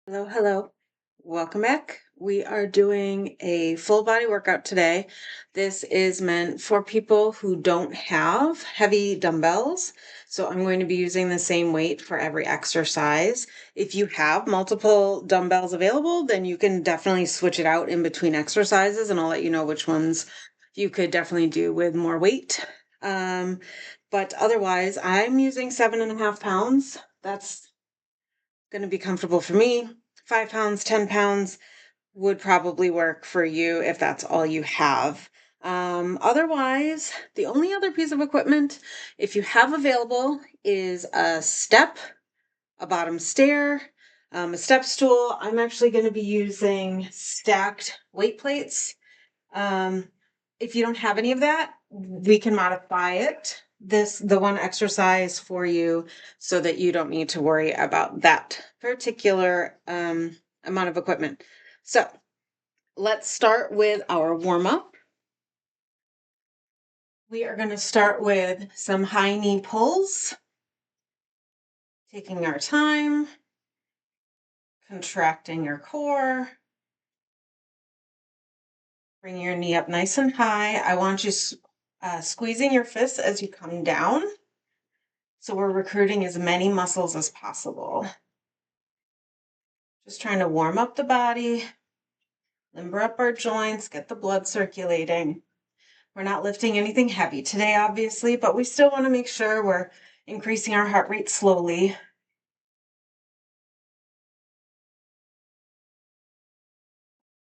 Hello, hello. Welcome back. We are doing a full body workout today. This is meant for people who don't have heavy dumbbells. So I'm going to be using the same weight for every exercise. If you have multiple dumbbells available, then you can definitely switch it out in between exercises, and I'll let you know which ones you could definitely do with more weight. But otherwise, I'm using 7.5 pounds. That's going to be comfortable for me. 5 pounds, 10 pounds would probably work for you if that's all you have. Otherwise, the only other piece of equipment, if you have available, is a step, a bottom stair, a step stool. I'm actually going to be using stacked weight plates. If you don't have any of that, we can modify it. The one exercise for you so that you don't need to worry about that particular amount of equipment. So let's start with our warm up. We are going to start with some high knee pulls, taking our time, contracting your core. Bring your knee up nice and high. I want you squeezing your fists as you come down. So we're recruiting as many muscles as possible. Just trying to warm up the body, limber up our joints, get the blood circulating. We're not lifting anything heavy today, obviously, but we still want to make sure we're increasing our heart rate slowly.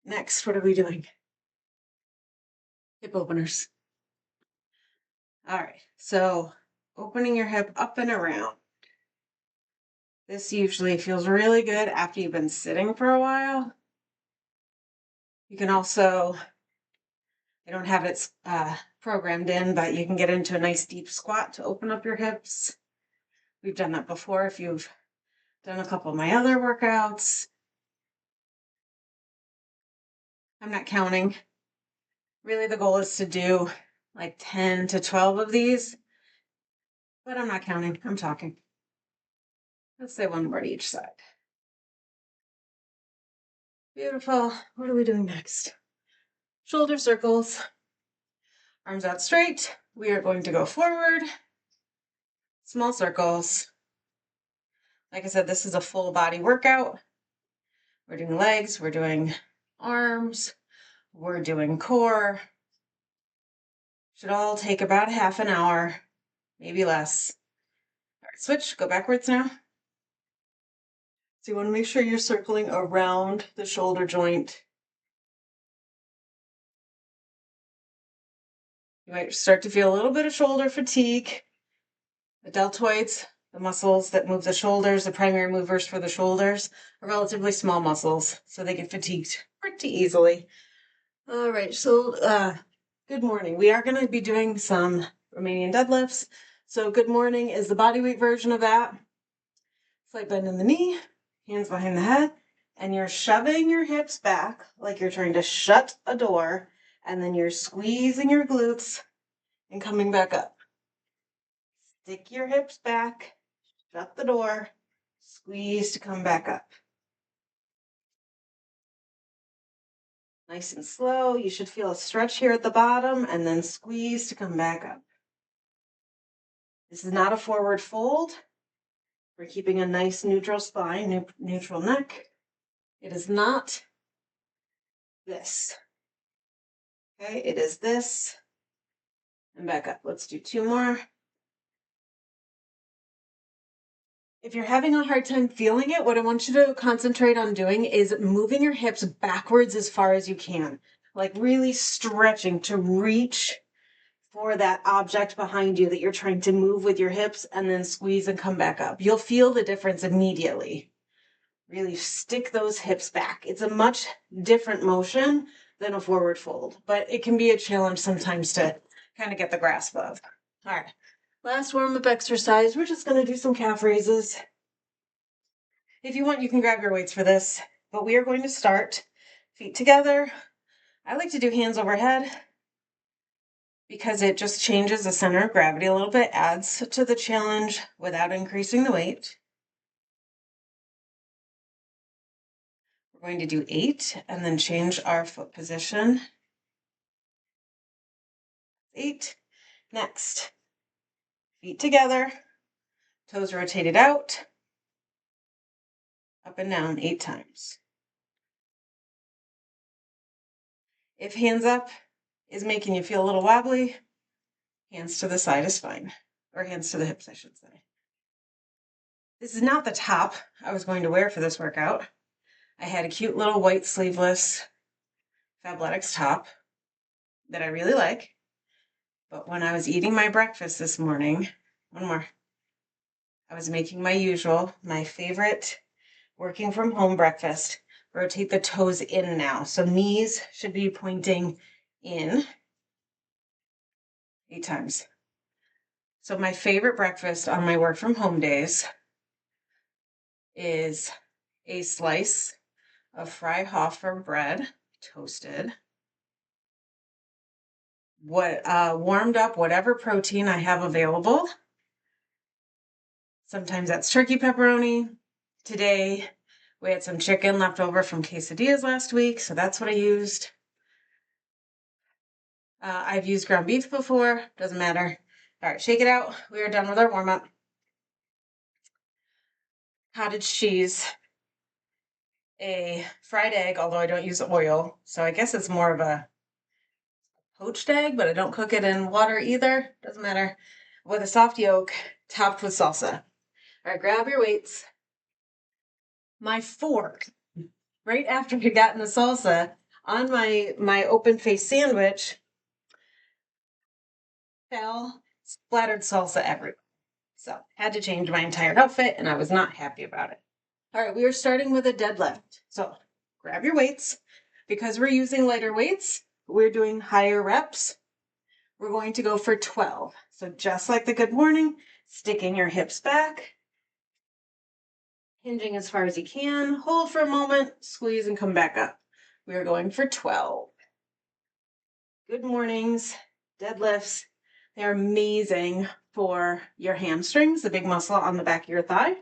Next, what are we doing? Hip openers. All right, so opening your hip up and around. This usually feels really good after you've been sitting for a while. You can also, I don't have it programmed in, but you can get into a nice deep squat to open up your hips. We've done that before if you've done a couple of my other workouts. I'm not counting. Really, the goal is to do like 10 to 12 of these, but I'm not counting. I'm talking. Let's say one more to each side. Beautiful. What are we doing next? Shoulder circles. Arms out straight. We are going to go forward. Small circles. Like I said, this is a full body workout. We're doing legs, we're doing arms, we're doing core. Should all take about half an hour, maybe less. All right, switch, go backwards now. So you want to make sure you're circling around the shoulder joint. You might start to feel a little bit of shoulder fatigue. The deltoids, the muscles that move the shoulders, the primary movers for the shoulders, are relatively small muscles, so they get fatigued pretty easily. All right, so good morning. We are going to be doing some Romanian deadlifts. So good morning is the body weight version of that. Slight bend in the knee, hands behind the head, and you're shoving your hips back like you're trying to shut a door, and then you're squeezing your glutes and coming back up. Stick your hips back, shut the door, squeeze to come back up. Nice and slow. You should feel a stretch here at the bottom and then squeeze to come back up. This is not a forward fold. We're keeping a nice neutral spine, neutral neck. It is not this. Okay, it is this. And back up. Let's do two more. If you're having a hard time feeling it, what I want you to concentrate on doing is moving your hips backwards as far as you can. Like really stretching to reach for that object behind you that you're trying to move with your hips, and then squeeze and come back up. You'll feel the difference immediately. Really stick those hips back. It's a much different motion than a forward fold, but it can be a challenge sometimes to kind of get the grasp of. All right, last warm-up exercise. We're just going to do some calf raises. If you want, you can grab your weights for this, but we are going to start feet together. I like to do hands overhead because it just changes the center of gravity a little bit, adds to the challenge without increasing the weight. We're going to do 8 and then change our foot position. 8. Next, feet together, toes rotated out, up and down 8 times. If hands up is making you feel a little wobbly, hands to the side is fine, or hands to the hips, I should say. This is not the top I was going to wear for this workout. I had a cute little white sleeveless Fabletics top that I really like. But when I was eating my breakfast this morning, I was making my favorite working from home breakfast. Rotate the toes in now. So knees should be pointing in 8 times. So my favorite breakfast on my work from home days is a slice of Freihofer bread, toasted, warmed up whatever protein I have available. Sometimes that's turkey pepperoni. Today we had some chicken left over from quesadillas last week, so that's what I used. I've used ground beef before, doesn't matter. All right, shake it out. We are done with our warm-up. Cottage cheese, a fried egg, although I don't use oil, so I guess it's more of a poached egg, but I don't cook it in water either, doesn't matter. With a soft yolk, topped with salsa. All right, grab your weights. My fork, right after I got in the salsa, on my open face sandwich, fell, splattered salsa everywhere. So had to change my entire outfit, and I was not happy about it. All right, we are starting with a deadlift. So grab your weights. Because we're using lighter weights, we're doing higher reps. We're going to go for 12. So just like the good morning, sticking your hips back, hinging as far as you can, hold for a moment, squeeze and come back up. We are going for 12. Good mornings, deadlifts. They're amazing for your hamstrings, the big muscle on the back of your thigh,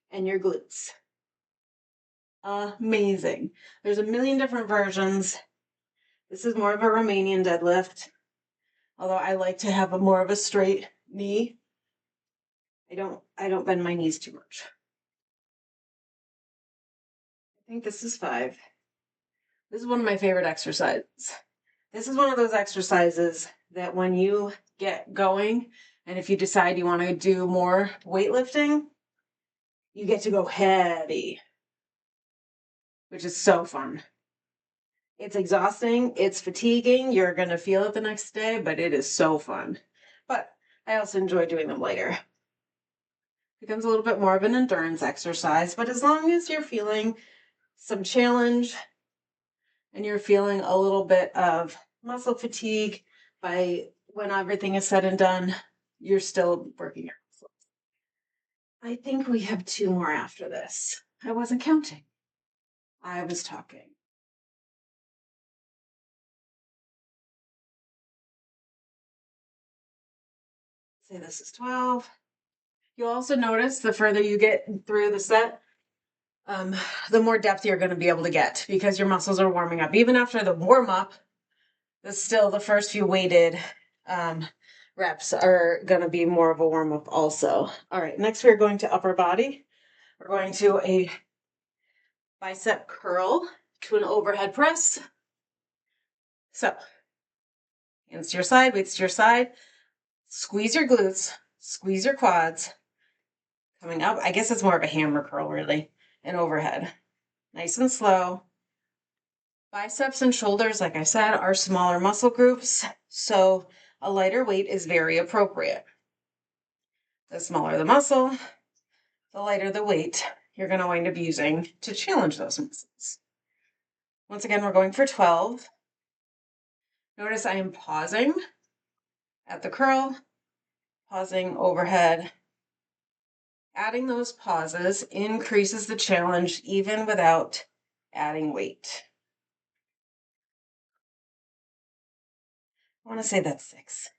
and your glutes. Amazing. There's a million different versions. This is more of a Romanian deadlift, although I like to have more of a straight knee. I don't bend my knees too much. I think this is 5. This is one of my favorite exercises. This is one of those exercises that when you get going, and if you decide you want to do more weightlifting, you get to go heavy, which is so fun. It's exhausting, it's fatiguing, you're going to feel it the next day, but it is so fun. But I also enjoy doing them later. Becomes a little bit more of an endurance exercise, but as long as you're feeling some challenge and you're feeling a little bit of muscle fatigue by when everything is said and done, you're still working your muscles. I think we have 2 more after this. I wasn't counting. I was talking. Say this is 12. You'll also notice the further you get through the set, the more depth you're going to be able to get because your muscles are warming up. Even after the warm-up, still the first few weighted reps are going to be more of a warm-up also. All right, next we're going to upper body. We're going to a bicep curl to an overhead press. So, hands to your side, weights to your side. Squeeze your glutes, squeeze your quads. Coming up, I guess it's more of a hammer curl really, and overhead. Nice and slow. Biceps and shoulders, like I said, are smaller muscle groups, so a lighter weight is very appropriate. The smaller the muscle, the lighter the weight you're going to wind up using to challenge those muscles. Once again, we're going for 12. Notice I am pausing at the curl, pausing overhead. Adding those pauses increases the challenge even without adding weight. I want to say that's 6.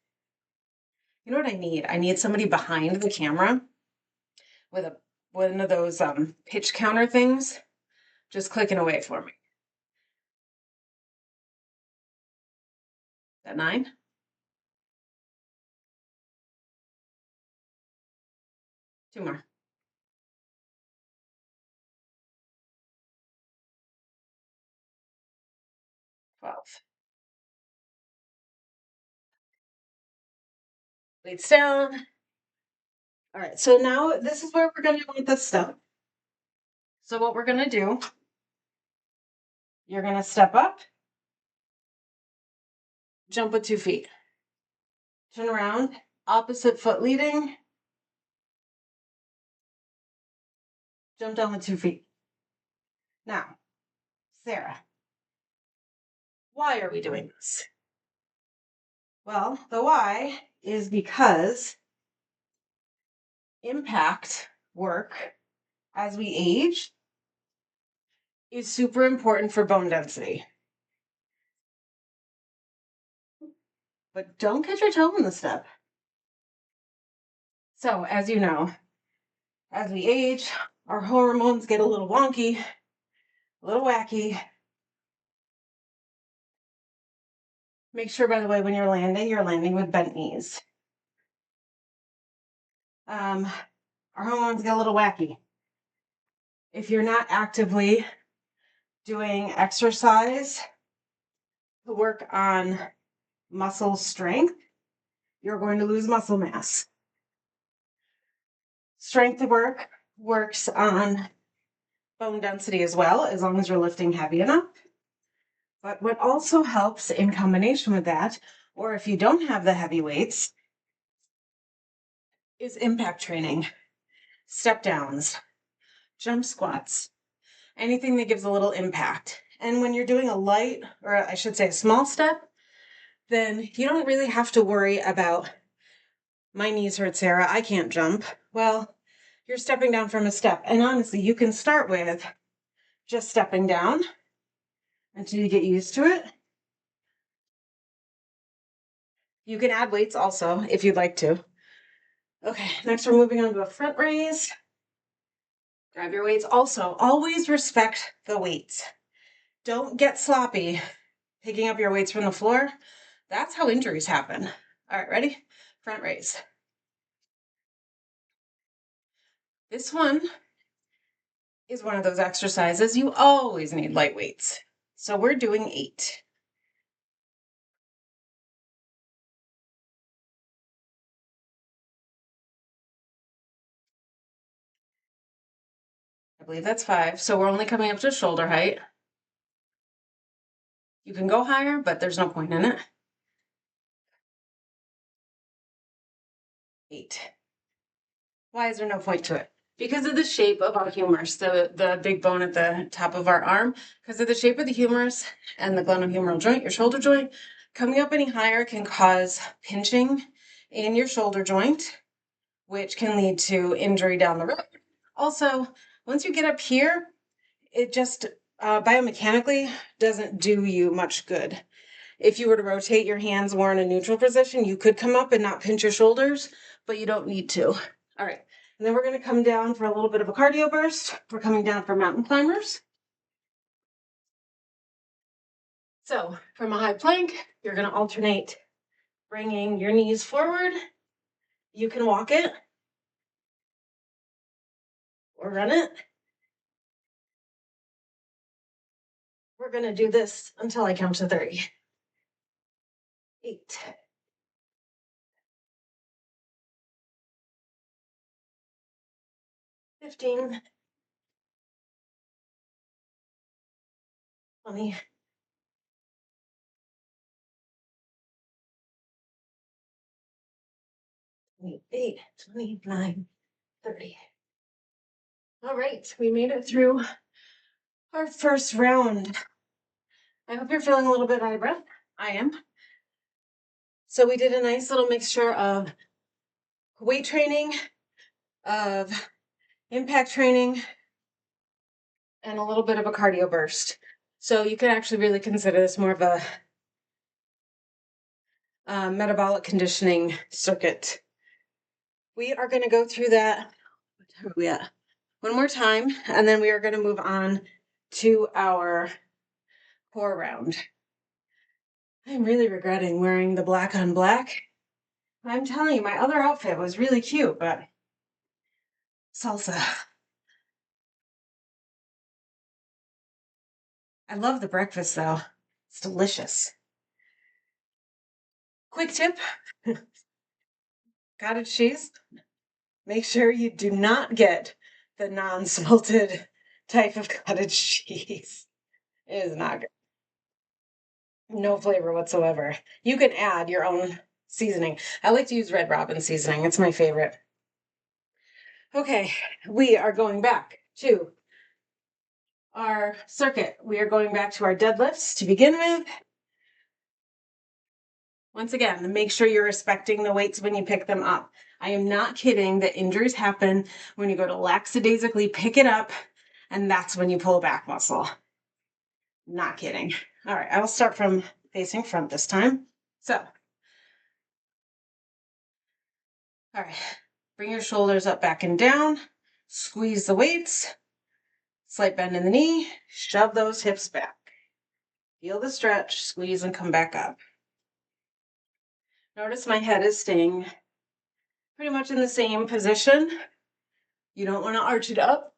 You know what I need? I need somebody behind the camera with one of those pitch counter things just clicking away for me. That 9? Two more. 12. Weights down. All right, so now this is where we're going to want this step. So what we're going to do, you're going to step up, jump with 2 feet. Turn around, opposite foot leading, jump down with 2 feet. Now, Sarah, why are we doing this? Well, the why is because impact work as we age is super important for bone density. But don't catch your toe in the step. So, as you know, as we age, our hormones get a little wonky, a little wacky. Make sure, by the way, when you're landing with bent knees. Our hormones get a little wacky. If you're not actively doing exercise to work on muscle strength, you're going to lose muscle mass. Strength work works on bone density as well, as long as you're lifting heavy enough. But what also helps in combination with that, or if you don't have the heavy weights, is impact training, step downs, jump squats, anything that gives a little impact. And when you're doing a light, or I should say a small step, then you don't really have to worry about, my knees hurt, Sarah, I can't jump. Well, you're stepping down from a step. And honestly, you can start with just stepping down until you get used to it. You can add weights also if you'd like to. Okay, next we're moving on to a front raise. Grab your weights. Also, always respect the weights. Don't get sloppy picking up your weights from the floor. That's how injuries happen. All right, ready? Front raise. This one is one of those exercises you always need light weights. So we're doing 8. I believe that's 5. So we're only coming up to shoulder height. You can go higher, but there's no point in it. 8. Why is there no point to it? Because of the shape of our humerus, the big bone at the top of our arm, because of the shape of the humerus and the glenohumeral joint, your shoulder joint, coming up any higher can cause pinching in your shoulder joint, which can lead to injury down the road. Also, once you get up here, it just biomechanically doesn't do you much good. If you were to rotate your hands more in a neutral position, you could come up and not pinch your shoulders, but you don't need to. All right, and then we're going to come down for a little bit of a cardio burst. We're coming down for mountain climbers. So from a high plank, you're going to alternate bringing your knees forward. You can walk it or run it. We're going to do this until I count to 30. 8. 15. 20. 28, 29, 30. All right, we made it through our first round. I hope you're feeling a little bit out of breath. I am. So we did a nice little mixture of weight training, of impact training, and a little bit of a cardio burst. So you can actually really consider this more of a metabolic conditioning circuit. We are going to go through that. What time are we at? One more time, and then we are going to move on to our core round. I'm really regretting wearing the black on black. I'm telling you, my other outfit was really cute, but salsa. I love the breakfast though. It's delicious. Quick tip, cottage cheese. Make sure you do not get the non-salted type of cottage cheese. It is not good. No flavor whatsoever. You can add your own seasoning. I like to use Red Robin seasoning. It's my favorite. Okay, we are going back to our circuit. We are going back to our deadlifts to begin with. Once again, make sure you're respecting the weights when you pick them up. I am not kidding that injuries happen when you go to lackadaisically pick it up, and that's when you pull a back muscle. Not kidding. All right, I will start from facing front this time. So, all right, bring your shoulders up, back, and down. Squeeze the weights. Slight bend in the knee. Shove those hips back. Feel the stretch, squeeze, and come back up. Notice my head is staying pretty much in the same position. You don't want to arch it up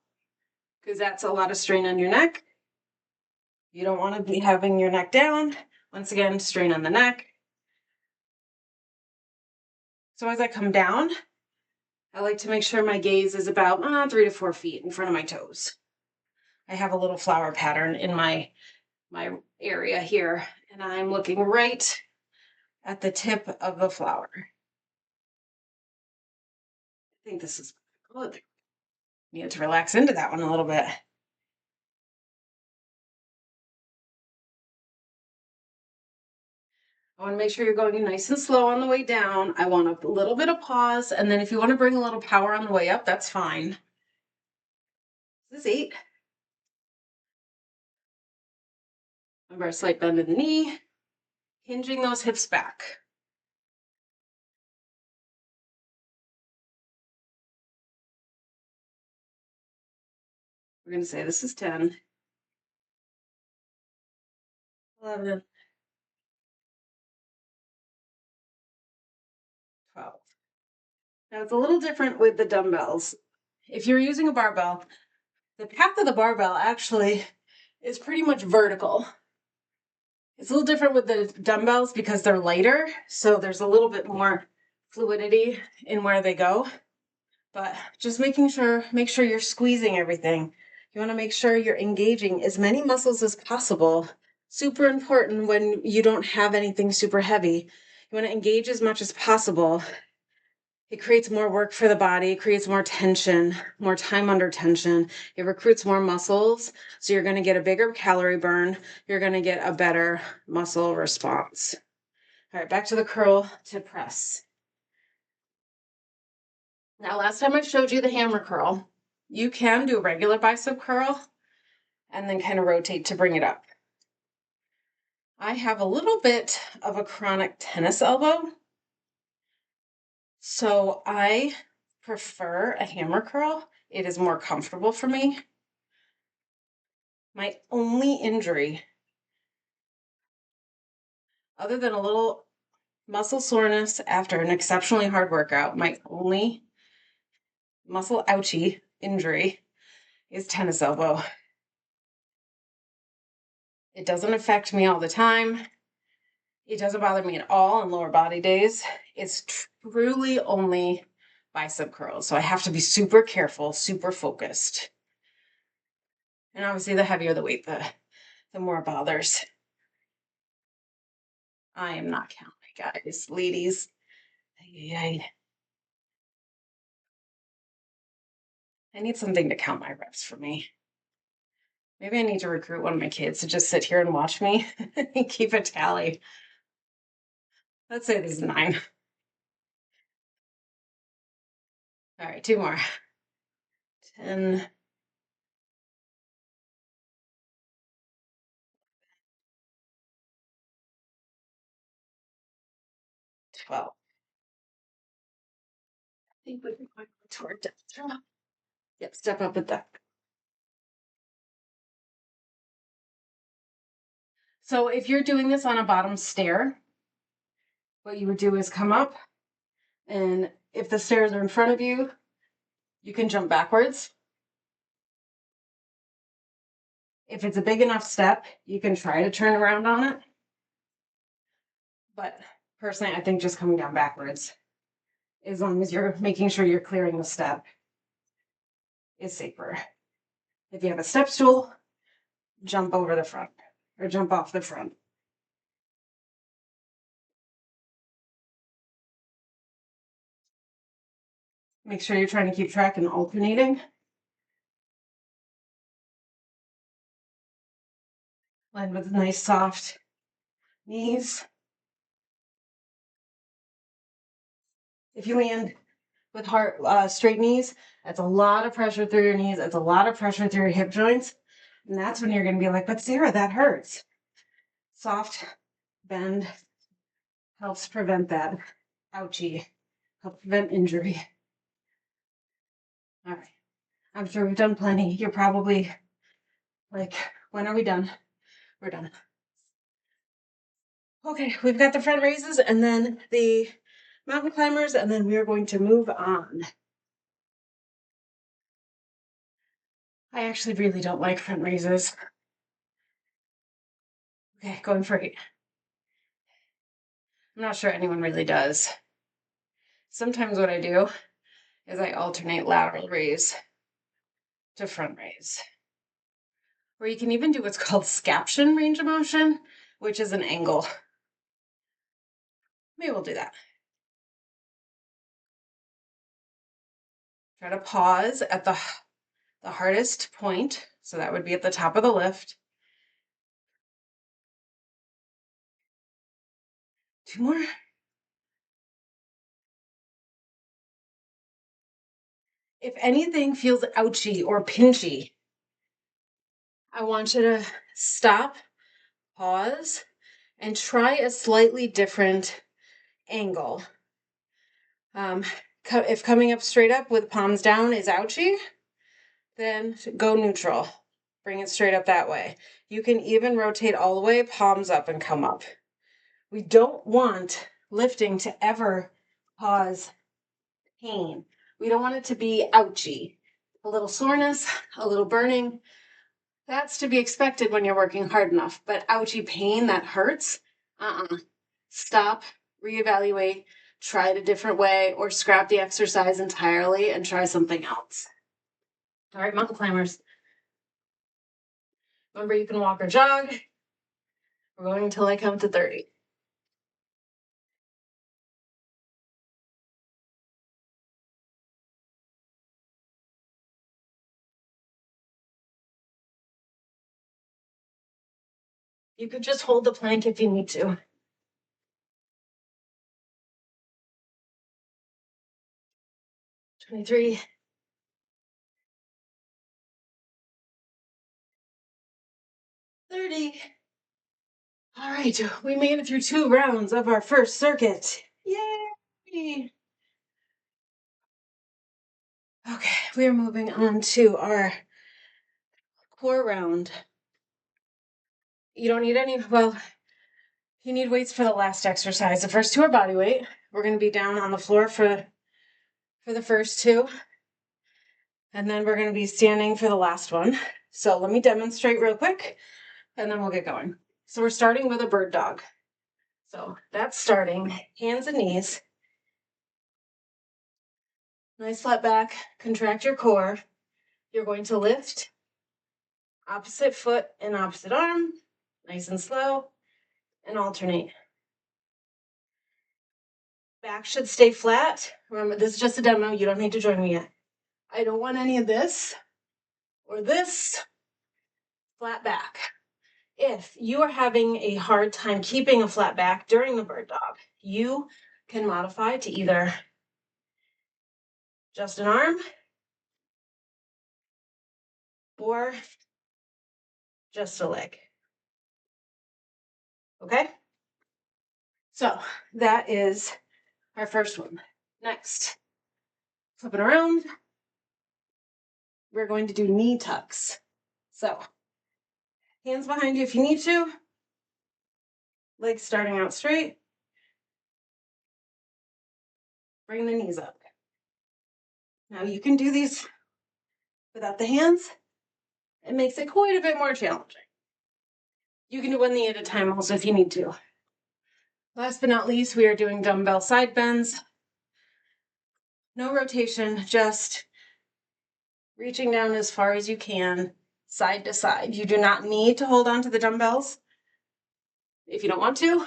because that's a lot of strain on your neck. You don't want to be having your neck down. Once again, strain on the neck. So as I come down, I like to make sure my gaze is about 3 to 4 feet in front of my toes. I have a little flower pattern in my area here, and I'm looking right at the tip of the flower. I think this is good. Need to relax into that one a little bit. I want to make sure you're going nice and slow on the way down. I want a little bit of pause, and then if you want to bring a little power on the way up, that's fine. This is 8. Remember, a slight bend in the knee, hinging those hips back. We're going to say this is 10, 11, 12. Now it's a little different with the dumbbells. If you're using a barbell, the path of the barbell actually is pretty much vertical. It's a little different with the dumbbells because they're lighter, so there's a little bit more fluidity in where they go. But just make sure you're squeezing everything. You want to make sure you're engaging as many muscles as possible. Super important when you don't have anything super heavy. You want to engage as much as possible. It creates more work for the body, it creates more tension, more time under tension. It recruits more muscles, so you're going to get a bigger calorie burn. You're going to get a better muscle response. All right, back to the curl to press. Now, last time I showed you the hammer curl, you can do a regular bicep curl and then kind of rotate to bring it up. I have a little bit of a chronic tennis elbow, so I prefer a hammer curl. It is more comfortable for me. My only injury, other than a little muscle soreness after an exceptionally hard workout, my only muscle ouchie injury is tennis elbow. It doesn't affect me all the time. It doesn't bother me at all on lower body days. It's truly only bicep curls. So I have to be super careful, super focused. And obviously the heavier the weight, the more it bothers. I am not counting, guys, ladies. I need something to count my reps for me. Maybe I need to recruit one of my kids to just sit here and watch me and keep a tally. Let's say this is 9. All right, 2 more. 10. 12. I think we're going toward depth. Yep, step up with that. So if you're doing this on a bottom stair, what you would do is come up, and if the stairs are in front of you, you can jump backwards. If it's a big enough step, you can try to turn around on it. But personally, I think just coming down backwards, as long as you're making sure you're clearing the step, is safer. If you have a step stool, jump over the front or jump off the front. Make sure you're trying to keep track and alternating. Land with nice soft knees. If you land with straight knees, that's a lot of pressure through your knees. That's a lot of pressure through your hip joints. And that's when you're going to be like, but Sarah, that hurts. Soft bend helps prevent that. Ouchie. Help prevent injury. All right. I'm sure we've done plenty. You're probably like, when are we done? We're done. Okay, we've got the front raises and then the mountain climbers, and then we are going to move on. I actually really don't like front raises. Okay, going for 8. I'm not sure anyone really does. Sometimes what I do is I alternate lateral raise to front raise. Or you can even do what's called scaption range of motion, which is an angle. Maybe we'll do that. Try to pause at the hardest point. So that would be at the top of the lift. 2 more. If anything feels ouchy or pinchy, I want you to stop, pause, and try a slightly different angle. If coming up straight up with palms down is ouchy, then go neutral. Bring it straight up that way. You can even rotate all the way, palms up, and come up. We don't want lifting to ever cause pain. We don't want it to be ouchy. A little soreness, a little burning. That's to be expected when you're working hard enough. But ouchy pain that hurts, stop, reevaluate, try it a different way, or scrap the exercise entirely and try something else. All right, mountain climbers. Remember, you can walk or jog. We're going until I count to 30. You could just hold the plank if you need to. 23. 30. All right, we made it through 2 rounds of our first circuit. Yay! Okay, we are moving on to our core round. You don't need any, well, you need weights for the last exercise. The first 2 are body weight. We're going to be down on the floor for the first 2. And then we're going to be standing for the last one. So let me demonstrate real quick, and then we'll get going. So we're starting with a bird dog. So that's starting, hands and knees. Nice flat back, contract your core. You're going to lift opposite foot and opposite arm, nice and slow, and alternate. Back should stay flat. Remember, this is just a demo. You don't need to join me yet. I don't want any of this or this. Flat back. If you are having a hard time keeping a flat back during the bird dog, you can modify to either just an arm or just a leg. Okay? So that is our first one. Next, flip it around. We're going to do knee tucks. So hands behind you if you need to. Legs starting out straight. Bring the knees up. Now you can do these without the hands. It makes it quite a bit more challenging. You can do one knee at a time also if you need to. Last but not least, we are doing dumbbell side bends. No rotation, just reaching down as far as you can, side to side. You do not need to hold on to the dumbbells if you don't want to.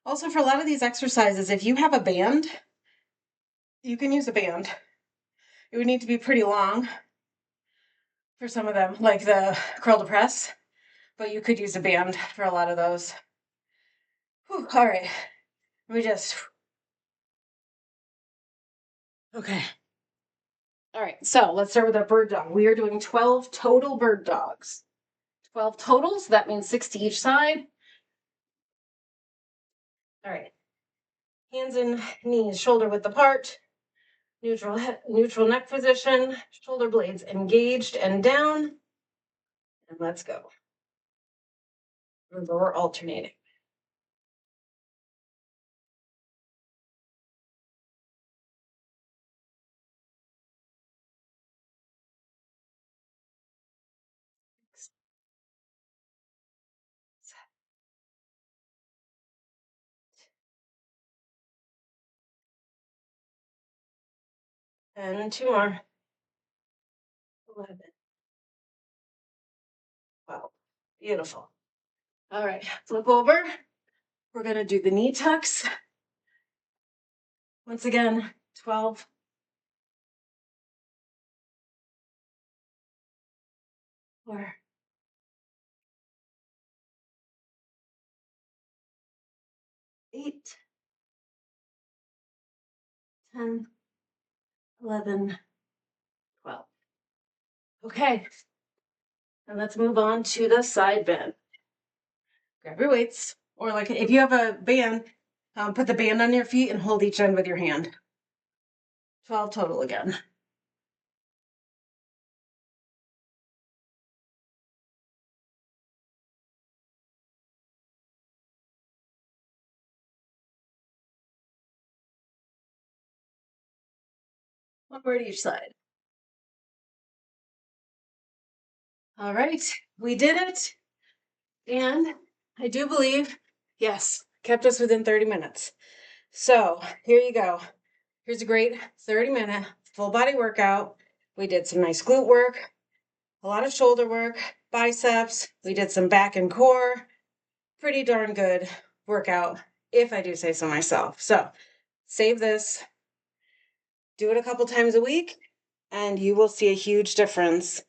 Also, for a lot of these exercises, if you have a band, you can use a band. It would need to be pretty long for some of them, like the curl to press, but you could use a band for a lot of those. Whew, all right, let me just, okay. All right, so let's start with a bird dog. We are doing 12 total bird dogs. 12 totals, that means 6 to each side. All right, hands and knees shoulder width apart, neutral neck position, shoulder blades engaged and down, and let's go. Remember, we're alternating. And 2 more. 11. Wow, beautiful. All right, flip over. We're gonna do the knee tucks. Once again, 12. 4. 8. 10. 11. 12. Okay, and let's move on to the side bend. Grab your weights, or like if you have a band, put the band on your feet and hold each end with your hand. 12 total again. One more to each side. All right, we did it. And I do believe, yes, kept us within 30 minutes. So here you go. Here's a great 30-minute full body workout. We did some nice glute work, a lot of shoulder work, biceps. We did some back and core. Pretty darn good workout, if I do say so myself. So save this, do it a couple times a week, and you will see a huge difference.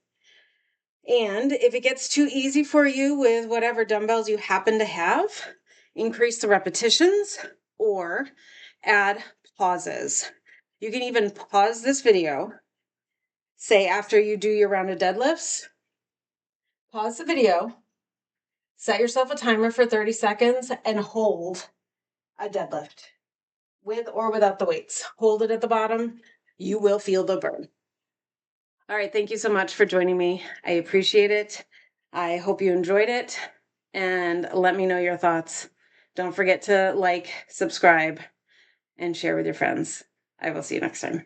And if it gets too easy for you with whatever dumbbells you happen to have, increase the repetitions or add pauses. You can even pause this video, say after you do your round of deadlifts, pause the video, set yourself a timer for 30 seconds, and hold a deadlift with or without the weights. Hold it at the bottom. You will feel the burn. All right, thank you so much for joining me. I appreciate it. I hope you enjoyed it, and let me know your thoughts. Don't forget to like, subscribe, and share with your friends. I will see you next time.